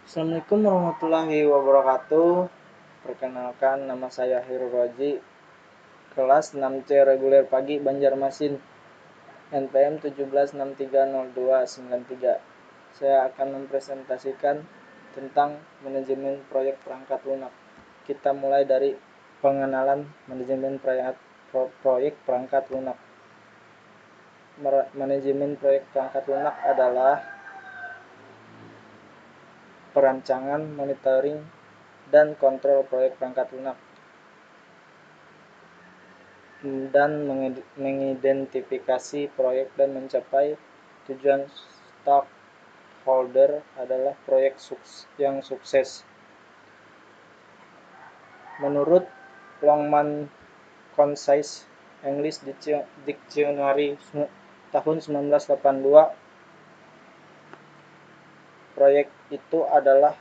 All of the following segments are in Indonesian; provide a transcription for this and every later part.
Assalamualaikum warahmatullahi wabarakatuh. Perkenalkan, nama saya Heru Roji, kelas 6C reguler pagi Banjarmasin, NPM 17630293. Saya akan mempresentasikan tentang manajemen proyek perangkat lunak. Kita mulai dari pengenalan manajemen proyek perangkat lunak. Manajemen proyek perangkat lunak adalah perancangan, monitoring, dan kontrol proyek perangkat lunak, dan mengidentifikasi proyek dan mencapai tujuan stakeholder adalah proyek yang sukses. Menurut Longman Concise English Dictionary tahun 1982, proyek itu adalah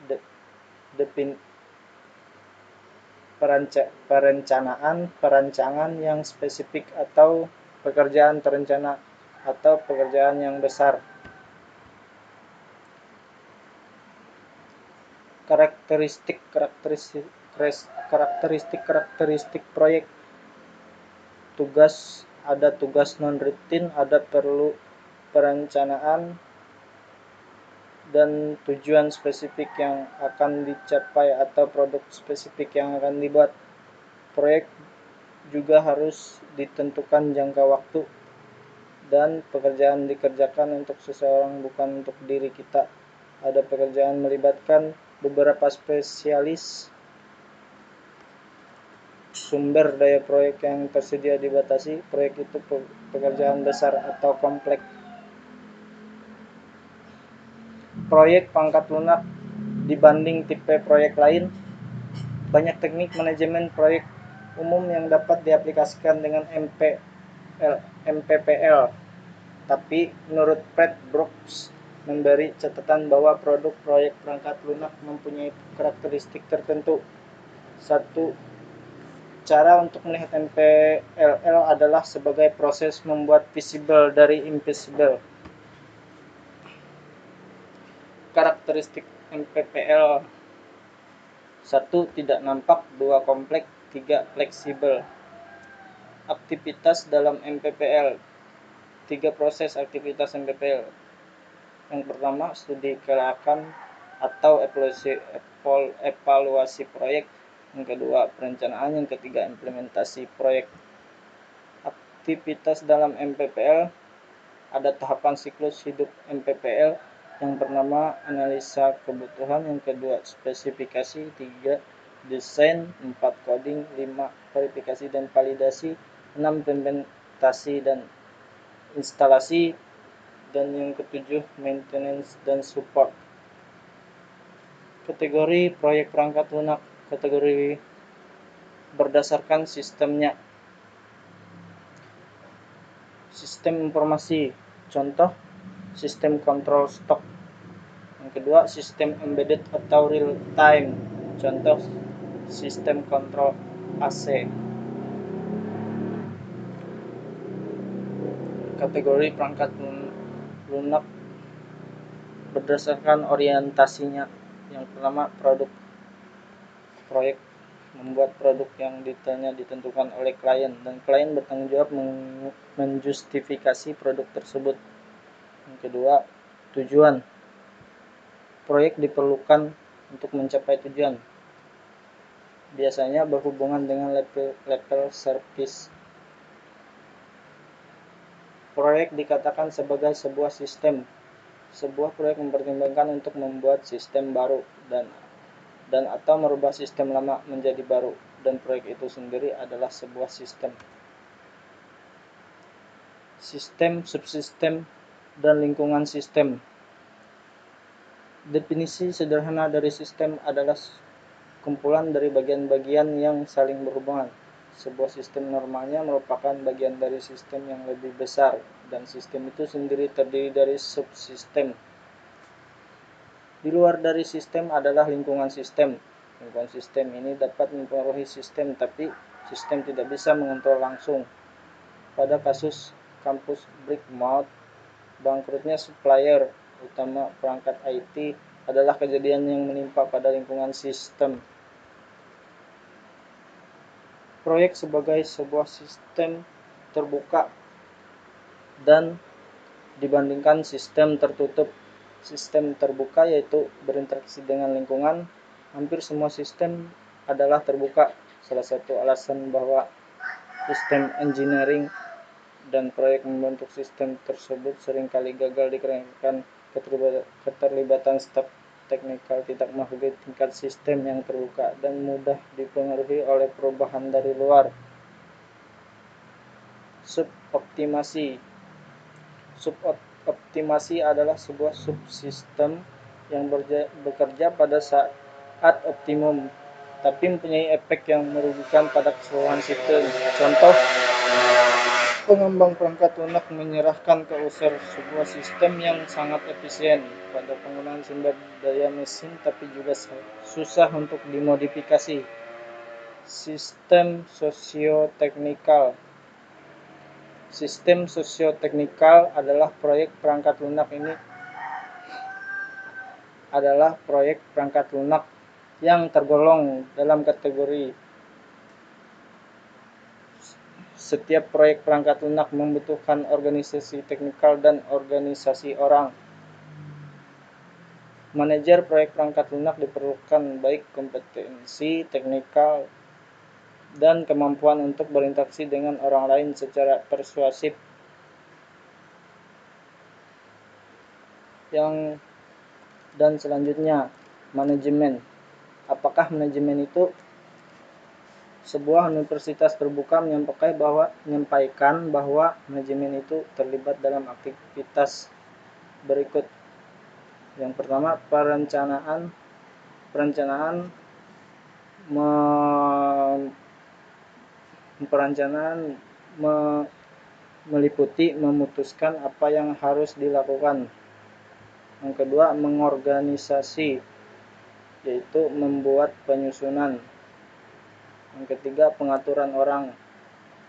perencanaan yang spesifik atau pekerjaan terencana atau pekerjaan yang besar. Karakteristik proyek. Ada tugas non-rutin, ada perlu perencanaan, dan tujuan spesifik yang akan dicapai atau produk spesifik yang akan dibuat. Proyek juga harus ditentukan jangka waktu, dan pekerjaan dikerjakan untuk seseorang, bukan untuk diri kita. Ada pekerjaan melibatkan beberapa spesialis. Sumber daya proyek yang tersedia dibatasi. Proyek itu pekerjaan besar atau kompleks. Proyek pangkat lunak dibanding tipe proyek lain. Banyak teknik manajemen proyek umum yang dapat diaplikasikan dengan MPPL, tapi menurut Fred Brooks memberi catatan bahwa produk proyek perangkat lunak mempunyai karakteristik tertentu. Satu, cara untuk melihat MPPL adalah sebagai proses membuat visible dari invisible. Karakteristik MPPL: 1. Tidak nampak. 2. Kompleks. 3. Fleksibel. Aktivitas dalam MPPL. 3 proses aktivitas MPPL. Yang pertama, studi kelayakan atau evaluasi proyek. Yang kedua, perencanaan. Yang ketiga, implementasi proyek. Aktivitas dalam MPPL. Ada tahapan siklus hidup MPPL. Yang pertama, analisa kebutuhan. Yang kedua, spesifikasi. 3. Desain. 4. Coding. 5. Verifikasi dan validasi. 6. Implementasi dan instalasi. Dan yang ketujuh, maintenance dan support. Kategori proyek perangkat lunak. Kategori berdasarkan sistemnya. Sistem informasi. Contoh, sistem kontrol stok. Yang kedua, sistem embedded atau real time. Contoh, sistem kontrol AC. Kategori perangkat lunak berdasarkan orientasinya. Yang pertama, produk. Proyek membuat produk yang detailnya ditentukan oleh klien, dan klien bertanggung jawab menjustifikasi produk tersebut. Yang kedua, tujuan. Proyek diperlukan untuk mencapai tujuan. Biasanya berhubungan dengan level service. Proyek dikatakan sebagai sebuah sistem. Sebuah proyek mempertimbangkan untuk membuat sistem baru dan atau merubah sistem lama menjadi baru, dan proyek itu sendiri adalah sebuah sistem. Sistem, subsistem, dan lingkungan sistem. Definisi sederhana dari sistem adalah kumpulan dari bagian-bagian yang saling berhubungan. Sebuah sistem normalnya merupakan bagian dari sistem yang lebih besar, dan sistem itu sendiri terdiri dari subsistem. Di luar dari sistem adalah lingkungan sistem. Lingkungan sistem ini dapat mempengaruhi sistem, tapi sistem tidak bisa mengontrol langsung. Pada kasus kampus Brickmouth, bangkrutnya supplier utama perangkat IT adalah kejadian yang menimpa pada lingkungan sistem. Proyek sebagai sebuah sistem terbuka dan dibandingkan sistem tertutup. Sistem terbuka yaitu berinteraksi dengan lingkungan. Hampir semua sistem adalah terbuka. Salah satu alasan bahwa sistem engineering dan proyek membentuk sistem tersebut seringkali gagal dikarenakan keterlibatan staf teknikal tidak menghargai tingkat sistem yang terbuka dan mudah dipengaruhi oleh perubahan dari luar. Suboptimasi. Suboptimasi adalah sebuah subsistem yang bekerja pada saat optimum, tapi mempunyai efek yang merugikan pada keseluruhan sistem. Contoh, pengembang perangkat lunak menyerahkan ke user sebuah sistem yang sangat efisien pada penggunaan sumber daya mesin, tapi juga susah untuk dimodifikasi. Sistem sosioteknikal. Sistem sosioteknikal adalah proyek perangkat lunak yang tergolong dalam kategori setiap proyek perangkat lunak membutuhkan organisasi teknikal dan organisasi orang. Manajer proyek perangkat lunak diperlukan baik kompetensi teknikal dan kemampuan untuk berinteraksi dengan orang lain secara persuasif. Dan selanjutnya, manajemen. Apakah manajemen itu? Sebuah universitas terbuka menyampaikan bahwa manajemen itu terlibat dalam aktivitas berikut. Yang pertama, perencanaan meliputi memutuskan apa yang harus dilakukan. Yang kedua, mengorganisasi, yaitu membuat penyusunan. Yang ketiga, pengaturan orang,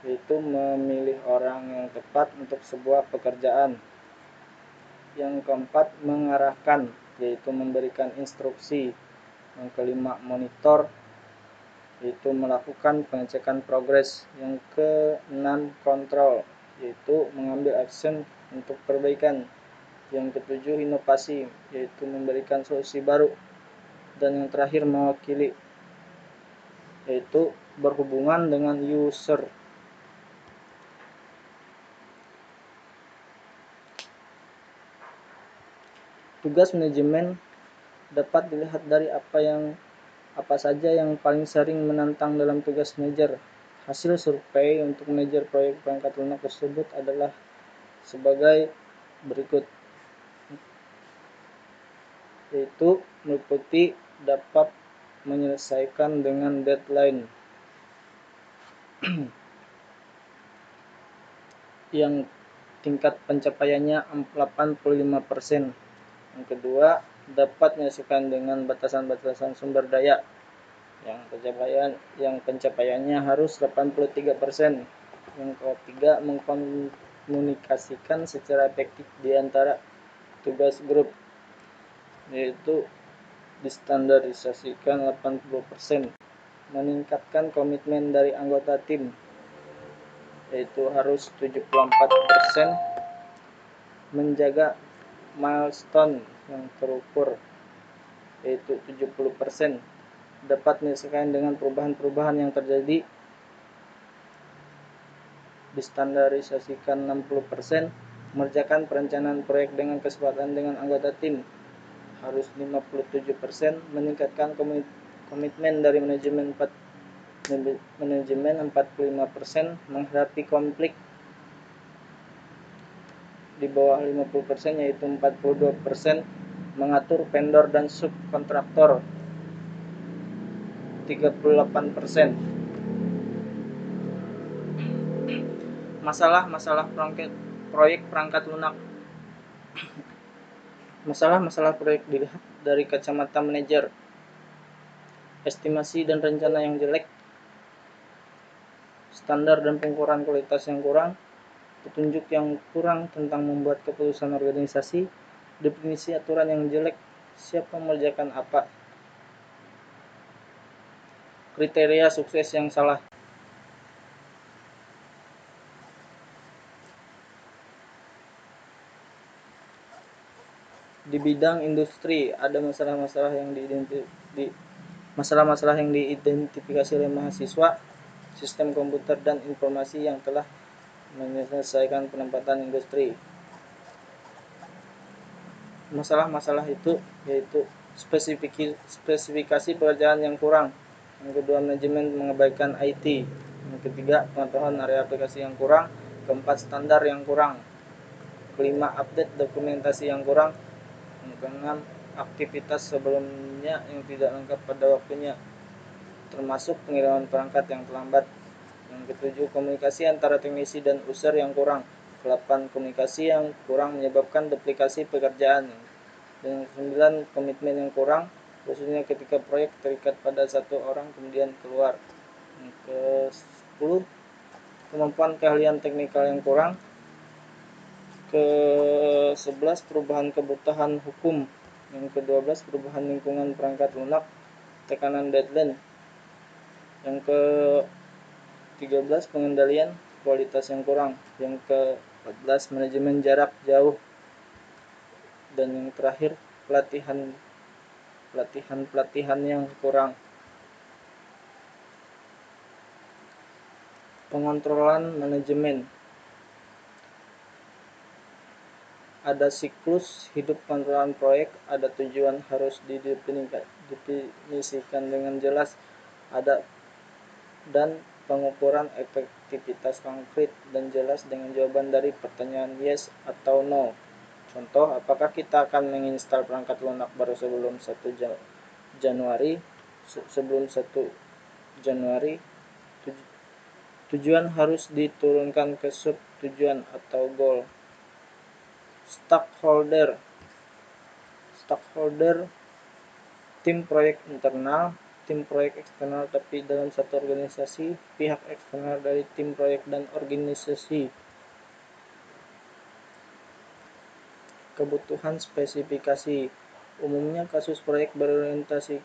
yaitu memilih orang yang tepat untuk sebuah pekerjaan. Yang keempat, mengarahkan, yaitu memberikan instruksi. Yang kelima, monitor, yaitu melakukan pengecekan progres. Yang keenam, kontrol, yaitu mengambil action untuk perbaikan. Yang ketujuh, inovasi, yaitu memberikan solusi baru. Dan yang terakhir, mewakili, yaitu berhubungan dengan user. Tugas manajemen dapat dilihat dari apa saja yang paling sering menantang dalam tugas manajer. Hasil survei untuk manajer proyek perangkat lunak tersebut adalah sebagai berikut, yaitu meliputi dapat menyelesaikan dengan deadline yang tingkat pencapaiannya 85%. Yang kedua, dapat menyelesaikan dengan batasan-batasan sumber daya yang pencapaiannya harus 83%. Yang ketiga, mengkomunikasikan secara efektif di antara tugas grup, yaitu distandarisasikan 80%. Meningkatkan komitmen dari anggota tim, yaitu harus 74%. Menjaga milestone yang terukur, yaitu 70%. Dapat menyelesaikan dengan perubahan-perubahan yang terjadi, distandarisasikan 60%. Mengerjakan perencanaan proyek dengan kesepakatan dengan anggota tim, harus 57%. Meningkatkan komitmen dari manajemen 45%. Menghadapi konflik di bawah 50%, yaitu 42%. Mengatur vendor dan subkontraktor, 38%. Masalah-masalah proyek perangkat lunak. Masalah-masalah proyek dilihat dari kacamata manajer. Estimasi dan rencana yang jelek, standar dan pengukuran kualitas yang kurang, petunjuk yang kurang tentang membuat keputusan organisasi, definisi aturan yang jelek, Siapa mengerjakan apa? Kriteria sukses yang salah. Di bidang industri ada masalah-masalah yang diidentifikasi oleh mahasiswa sistem komputer dan informasi yang telah menyelesaikan penempatan industri. Masalah-masalah itu yaitu spesifikasi pekerjaan yang kurang, yang kedua manajemen mengabaikan IT, yang ketiga pengetahuan area aplikasi yang kurang, keempat standar yang kurang, kelima update dokumentasi yang kurang, yang keenam aktivitas sebelumnya yang tidak lengkap pada waktunya termasuk pengiriman perangkat yang terlambat, yang ketujuh komunikasi antara teknisi dan user yang kurang, ke-8 komunikasi yang kurang menyebabkan duplikasi pekerjaan, dan ke-9 komitmen yang kurang khususnya ketika proyek terikat pada satu orang kemudian keluar, yang ke-10 kemampuan keahlian teknikal yang kurang, ke-11 perubahan kebutuhan hukum, yang ke-12 perubahan lingkungan perangkat lunak, tekanan deadline, yang ke-13 pengendalian kualitas yang kurang, yang ke-14 manajemen jarak jauh, dan yang terakhir pelatihan yang kurang. Pengontrolan manajemen. Ada siklus hidup pengelolaan proyek, ada tujuan harus didefinisikan dengan jelas, ada dan pengukuran efektivitas konkret dan jelas dengan jawaban dari pertanyaan yes atau no. Contoh, apakah kita akan menginstal perangkat lunak baru sebelum 1 Januari? Tujuan harus diturunkan ke sub tujuan atau goal. Stakeholder, tim proyek internal, tim proyek eksternal tapi dalam satu organisasi, pihak eksternal dari tim proyek dan organisasi. Kebutuhan spesifikasi. Umumnya kasus proyek berorientasi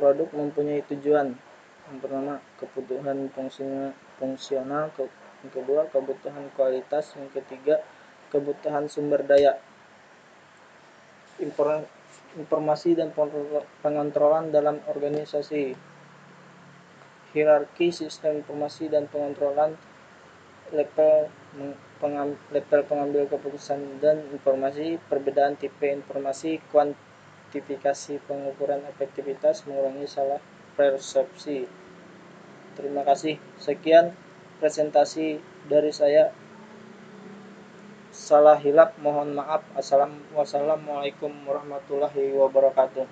produk mempunyai tujuan. Yang pertama, kebutuhan fungsional, yang kedua, kebutuhan kualitas, yang ketiga, kebutuhan sumber daya. Informasi dan pengontrolan dalam organisasi. Hierarki sistem informasi dan pengontrolan, level pengambil keputusan dan informasi, perbedaan tipe informasi, kuantifikasi pengukuran efektivitas, mengurangi salah persepsi. Terima kasih. Sekian presentasi dari saya. Salah hilap mohon maaf. Wassalamualaikum warahmatullahi wabarakatuh.